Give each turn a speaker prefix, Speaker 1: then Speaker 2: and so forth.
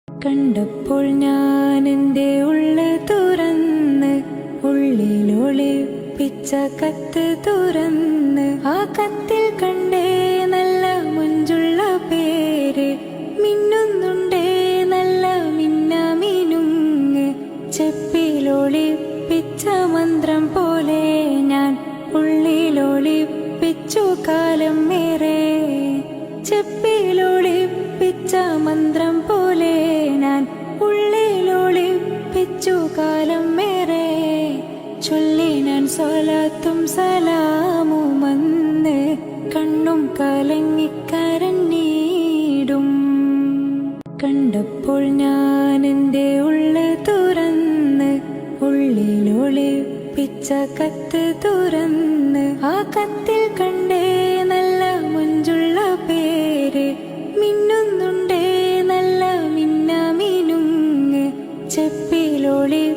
Speaker 1: കണ്ടപ്പോൾ ഞാൻ എൻ്റെ ഉള്ള് തുറന്ന് ഉള്ളിലൊളിപ്പിച്ച കത്ത് തുറന്ന് ആ കത്തിൽ കണ്ടേ നല്ല മുഞ്ചുള്ള പേര് മിന്നുന്നുണ്ടേ നല്ല മിന്നമിനുങ്ങ് ചെപ്പിലൊളിപ്പിച്ച മന്ത്രം പോലെ ഞാൻ ഉള്ളിലൊളിപ്പിച്ചു കാലം ഏറെ ചെപ്പിലൊളിപ്പിച്ച മന്ത്രം പോലെ ഞാൻ ഉള്ളിലൊളിപ്പിച്ചു കാലം ഏറെ ചൊല്ലി ഞാൻ സ്വലാത്തും സലാമും അന്ന് കണ്ണും കലങ്ങിക്കരഞ്ഞിടും. കണ്ടപ്പോൾ ഞാൻ എൻ്റെ ഉള്ള് തുറന്ന് ഉള്ളിലൊളിപ്പിച്ച കത്ത് തുറന്ന് ആ കത്തിൽ കണ്ടേ നല്ല മുഞ്ചുള്ള പേര് മിന്നുന്നുണ്ടേ നല്ല മിന്നമിനുങ്ങ് ചെപ്പിലൊളി